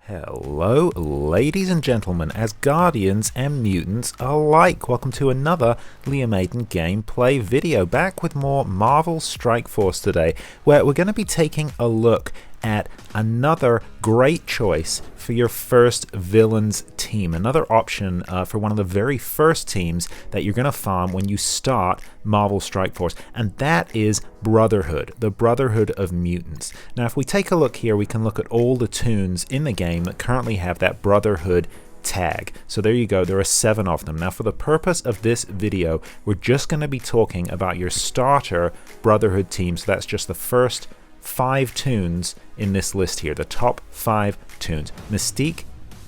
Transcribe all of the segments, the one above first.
Hello, ladies and gentlemen, as guardians and mutants alike. Welcome to another Liam Aiden gameplay video, back with more Marvel Strike Force today, where we're going to be taking a look at another great choice for your first villains team. Another option for one of the very first teams that you're going to farm when you start Marvel Strike Force, and that is Brotherhood, the Brotherhood of Mutants. Now, if we take a look here, we can look at all the toons in the game that currently have that Brotherhood tag. So there you go, there are 7 of them. Now, for the purpose of this video, we're just going to be talking about your starter Brotherhood team. So that's just the first 5 toons in this list here, the top 5 toons: Mystique,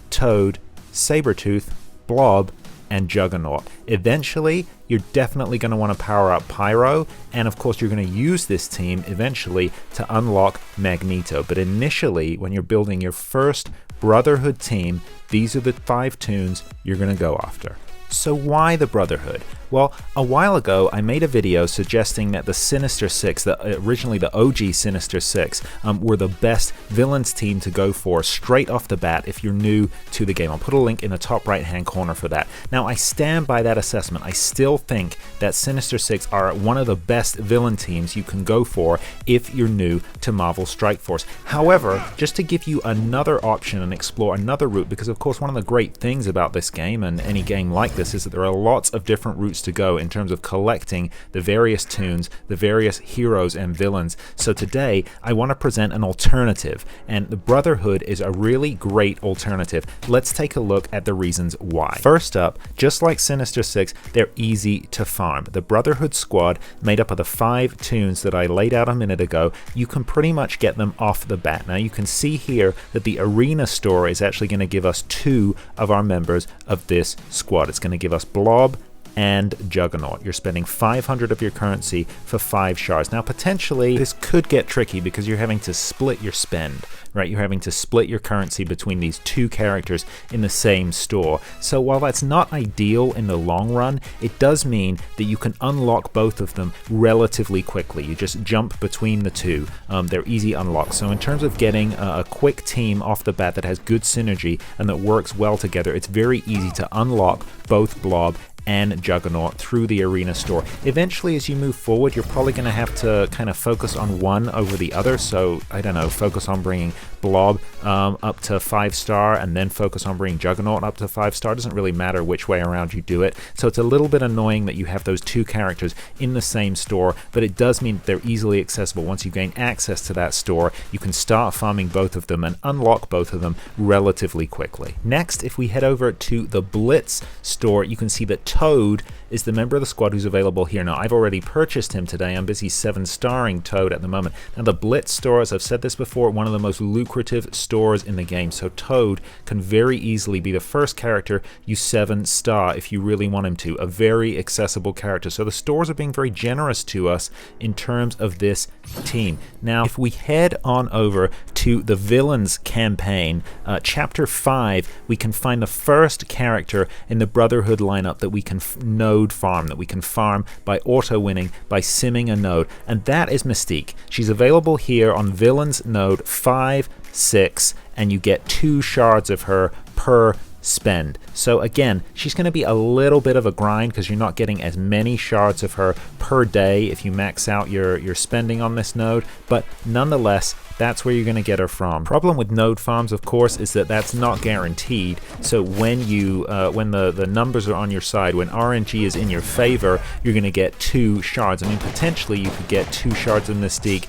Toad, Sabertooth, Blob, and Juggernaut. Eventually, you're definitely going to want to power up Pyro, and of course you're going to use this team eventually to unlock Magneto. But initially, when you're building your first Brotherhood team, these are the 5 toons you're going to go after. So why the Brotherhood? Well, a while ago I made a video suggesting that the Sinister Six, originally the OG Sinister Six, were the best villains team to go for straight off the bat if you're new to the game. I'll put a link in the top right hand corner for that. Now, I stand by that assessment. I still think that Sinister Six are one of the best villain teams you can go for if you're new to Marvel Strike Force. However, just to give you another option and explore another route, because of course one of the great things about this game and any game like this is that there are lots of different routes to go in terms of collecting the various toons, the various heroes and villains. So today I want to present an alternative, and the Brotherhood is a really great alternative. Let's take a look at the reasons why. First up, just like Sinister Six, they're easy to farm. The Brotherhood squad, made up of the 5 toons that I laid out a minute ago, you can pretty much get them off the bat. Now you can see here that the arena store is actually going to give us 2 of our members of this squad. It's going to give us Blob and Juggernaut. You're spending 500 of your currency for 5 shards. Now, potentially this could get tricky because you're having to split your spend, right? You're having to split your currency between these 2 characters in the same store. So while that's not ideal in the long run, it does mean that you can unlock both of them relatively quickly. You just jump between the 2. They're easy unlocks. So in terms of getting a quick team off the bat that has good synergy and that works well together, it's very easy to unlock both Blob and Juggernaut through the arena store. Eventually, as you move forward, you're probably going to have to kind of focus on one over the other. So I don't know, focus on bringing Blob up to 5-star and then focus on bringing Juggernaut up to 5-star. Doesn't really matter which way around you do it. So it's a little bit annoying that you have those 2 characters in the same store, but it does mean that they're easily accessible. Once you gain access to that store, you can start farming both of them and unlock both of them relatively quickly. Next, if we head over to the Blitz store, you can see that Toad is the member of the squad who's available here. Now, I've already purchased him today. I'm busy 7-starring Toad at the moment. Now, the Blitz store, as I've said this before, one of the most lucrative stores in the game. So Toad can very easily be the first character you 7-star if you really want him to. A very accessible character. So the stores are being very generous to us in terms of this team. Now, if we head on over to the Villains campaign, Chapter 5, we can find the first character in the Brotherhood lineup that we can node farm, that we can farm by auto-winning, by simming a node, and that is Mystique. She's available here on Villains node 5, 6, and you get 2 shards of her per spend. So again, she's going to be a little bit of a grind because you're not getting as many shards of her per day if you max out your spending on this node, but nonetheless, that's where you're going to get her from. Problem with node farms, of course, is that that's not guaranteed. So when you when the numbers are on your side, when RNG is in your favor, you're going to get 2 shards. I mean, potentially you could get 2 shards of Mystique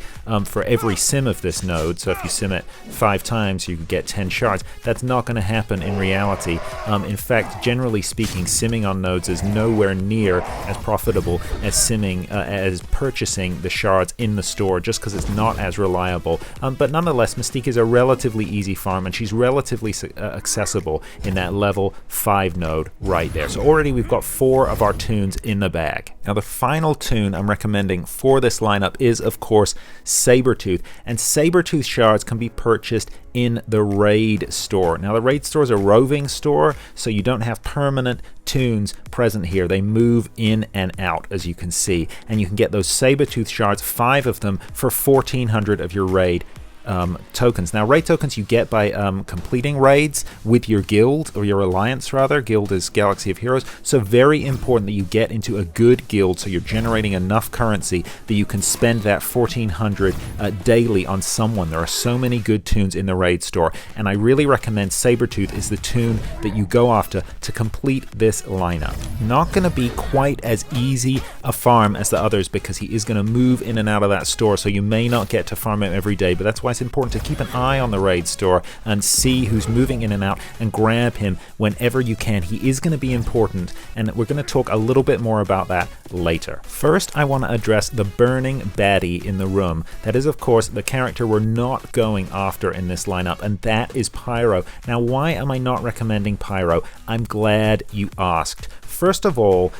for every sim of this node. So if you sim it 5 times, you could get 10 shards. That's not going to happen in reality. In fact, generally speaking, simming on nodes is nowhere near as profitable as simming, as purchasing the shards in the store, just because it's not as reliable. But nonetheless, Mystique is a relatively easy farm, and she's relatively accessible in that level 5 node right there. So already we've got 4 of our toons in the bag. Now, the final toon I'm recommending for this lineup is, of course, Sabertooth, and Sabertooth shards can be purchased in the Raid store. Now, the Raid store is a roving store, so you don't have permanent toons present here. They move in and out, as you can see, and you can get those Sabertooth shards, 5 of them, for 1400 of your Raid tokens. Now, raid tokens you get by completing raids with your guild, or your alliance rather. Guild is Galaxy of Heroes. So very important that you get into a good guild so you're generating enough currency that you can spend that 1400 daily on someone. There are so many good tunes in the raid store, and I really recommend Sabertooth is the tune that you go after to complete this lineup. Not going to be quite as easy a farm as the others because he is going to move in and out of that store, so you may not get to farm him every day, but that's why it's important to keep an eye on the raid store and see who's moving in and out and grab him whenever you can. He is going to be important, and we're going to talk a little bit more about that later. First, I want to address the burning baddie in the room. That is, of course, the character we're not going after in this lineup, and that is Pyro. Now, why am I not recommending Pyro? I'm glad you asked. First of all,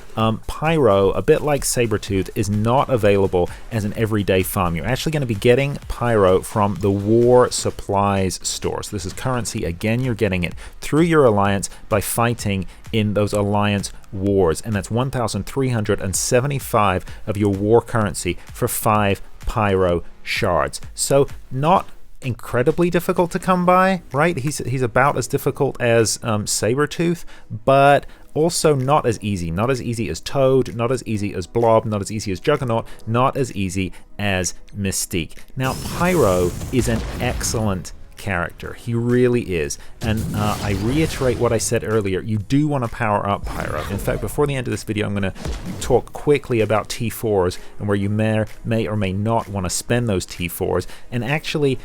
Pyro, a bit like Sabertooth, is not available as an everyday farm. You're actually going to be getting Pyro from the War Supplies store. So this is currency. Again, you're getting it through your alliance by fighting in those alliance wars. And that's 1,375 of your war currency for 5 Pyro shards. So not incredibly difficult to come by, right? He's about as difficult as Sabertooth, but also not as easy. Not as easy as Toad, not as easy as Blob, not as easy as Juggernaut, not as easy as Mystique. Now, Pyro is an excellent character. He really is. And I reiterate what I said earlier. You do want to power up Pyro. In fact, before the end of this video, I'm going to talk quickly about T4s and where you may or may not want to spend those T4s. And actually,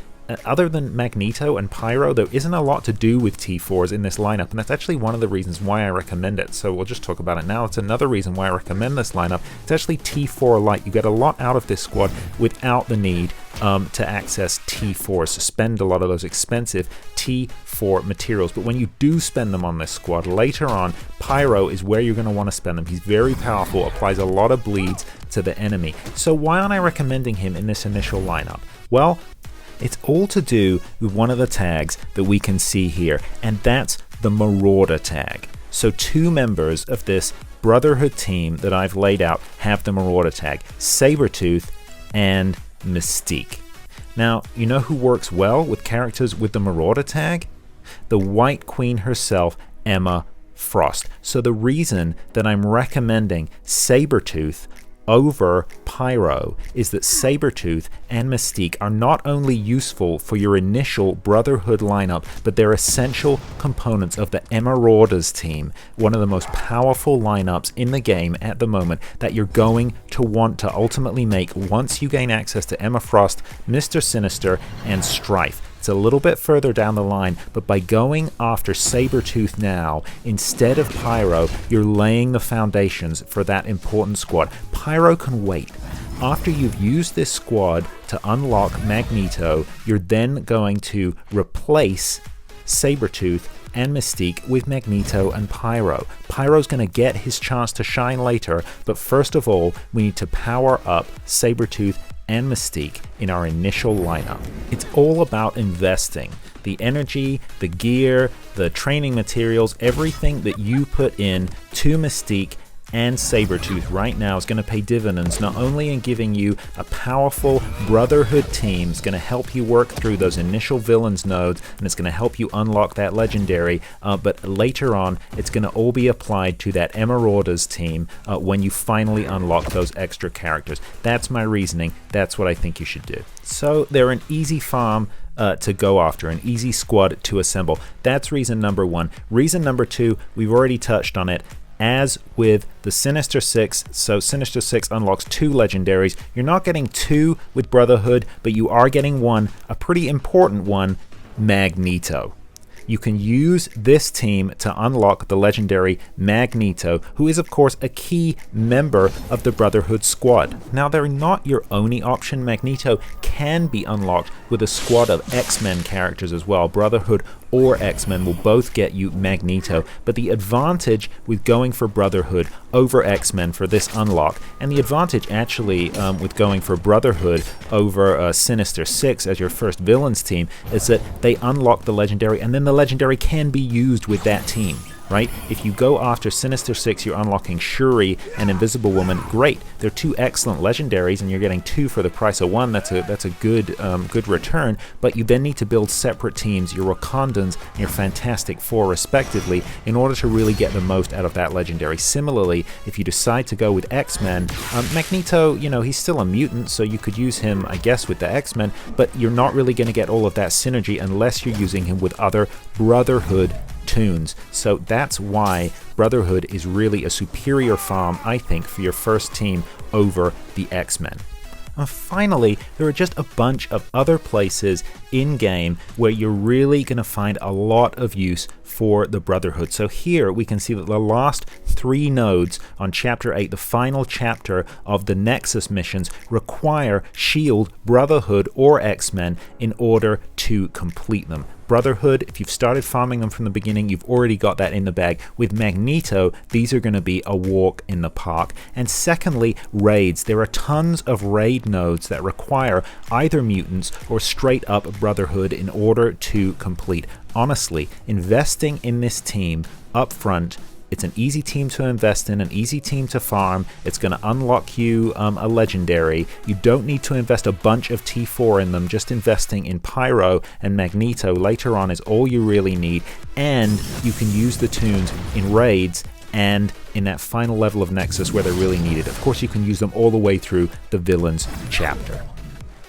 other than Magneto and Pyro, there isn't a lot to do with T4s in this lineup, and that's actually one of the reasons why I recommend it. So we'll just talk about it now. It's another reason why I recommend this lineup. It's actually T4 light. You get a lot out of this squad without the need to access T4s, so spend a lot of those expensive T4 materials. But when you do spend them on this squad, later on, Pyro is where you're going to want to spend them. He's very powerful, applies a lot of bleeds to the enemy. So why aren't I recommending him in this initial lineup? Well, it's all to do with one of the tags that we can see here, and that's the Marauder Tag. So 2 members of this Brotherhood team that I've laid out have the Marauder Tag, Sabertooth and Mystique. Now, you know who works well with characters with the Marauder Tag? The White Queen herself, Emma Frost. So the reason that I'm recommending Sabertooth over Pyro is that Sabertooth and Mystique are not only useful for your initial Brotherhood lineup, but they're essential components of the Marauders team, one of the most powerful lineups in the game at the moment that you're going to want to ultimately make once you gain access to Emma Frost, Mr. Sinister, and Strife. It's a little bit further down the line, but by going after Sabertooth now instead of Pyro, you're laying the foundations for that important squad. Pyro can wait. After you've used this squad to unlock Magneto, you're then going to replace Sabertooth and Mystique with Magneto and Pyro. Pyro's going to get his chance to shine later, but first of all, we need to power up Sabertooth and Mystique in our initial lineup. It's all about investing. The energy, the gear, the training materials, everything that you put in to Mystique and Sabertooth right now is going to pay dividends, not only in giving you a powerful Brotherhood team, it's going to help you work through those initial villains nodes, and it's going to help you unlock that legendary, but later on it's going to all be applied to that Marauders team when you finally unlock those extra characters. That's my reasoning. That's what I think you should do. So they're an easy farm to go after, an easy squad to assemble. That's reason number 1. Reason number 2, we've already touched on it. As with the Sinister Six, so Sinister Six unlocks 2 legendaries. You're not getting 2 with Brotherhood, but you are getting 1, a pretty important one, Magneto. You can use this team to unlock the legendary Magneto, who is of course a key member of the Brotherhood squad. Now, they're not your only option. Magneto can be unlocked with a squad of X-Men characters as well. Brotherhood or X-Men will both get you Magneto, but the advantage with going for Brotherhood over X-Men for this unlock, and the advantage actually with going for Brotherhood over Sinister Six as your first villains team, is that they unlock the legendary, and then the legendary can be used with that team. right? If you go after Sinister Six, you're unlocking Shuri and Invisible Woman. Great, they're two excellent legendaries, and you're getting 2 for the price of 1. That's a good return. But you then need to build separate teams, your Wakandans and your Fantastic Four, respectively, in order to really get the most out of that legendary. Similarly, if you decide to go with X-Men, Magneto, you know, he's still a mutant, so you could use him, I guess, with the X-Men, but you're not really going to get all of that synergy unless you're using him with other Brotherhood tunes. So that's why Brotherhood is really a superior farm, I think, for your first team over the X-Men. And finally, there are just a bunch of other places in-game where you're really going to find a lot of use for the Brotherhood. So here we can see that the last 3 nodes on Chapter 8, the final chapter of the Nexus missions, require S.H.I.E.L.D., Brotherhood, or X-Men in order to complete them. Brotherhood, if you've started farming them from the beginning, you've already got that in the bag. With Magneto, these are going to be a walk in the park. And secondly, raids. There are tons of raid nodes that require either mutants or straight up Brotherhood in order to complete. Honestly, investing in this team up front, it's an easy team to invest in, an easy team to farm. It's going to unlock you a legendary. You don't need to invest a bunch of T4 in them. Just investing in Pyro and Magneto later on is all you really need. And you can use the tunes in raids and in that final level of Nexus where they're really needed. Of course, you can use them all the way through the Villains chapter.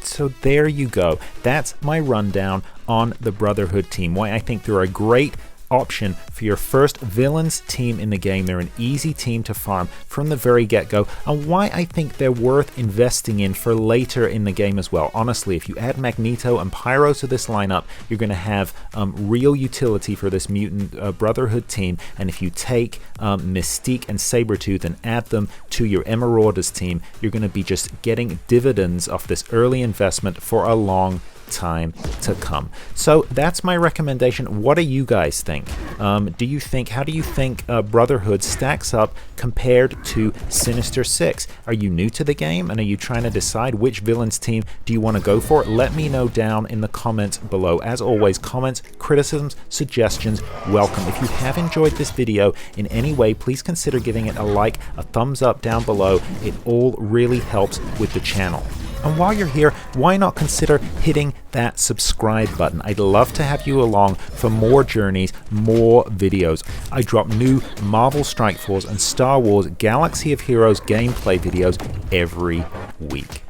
So there you go. That's my rundown on the Brotherhood team. Why I think they're a great option for your first Villains team in the game. They're an easy team to farm from the very get-go, and why I think they're worth investing in for later in the game as well. Honestly, if you add Magneto and Pyro to this lineup, you're going to have real utility for this mutant Brotherhood team. And if you take Mystique and Sabertooth and add them to your Marauders team, you're going to be just getting dividends off this early investment for a long time to come. So that's my recommendation. What do you guys think? How do you think Brotherhood stacks up compared to Sinister Six? Are you new to the game and are you trying to decide which Villains team do you want to go for? Let me know down in the comments below. As always, comments, criticisms, suggestions, welcome. If you have enjoyed this video in any way, please consider giving it a like, a thumbs up down below. It all really helps with the channel. And while you're here, why not consider hitting that subscribe button? I'd love to have you along for more journeys, more videos. I drop new Marvel Strike Force and Star Wars Galaxy of Heroes gameplay videos every week.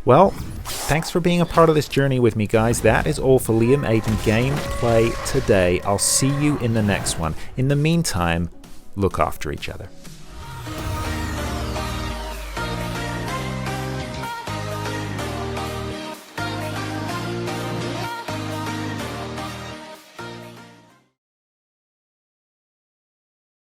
Well, thanks for being a part of this journey with me, guys. That is all for Liam Aiden Gameplay today. I'll see you in the next one. In the meantime, look after each other.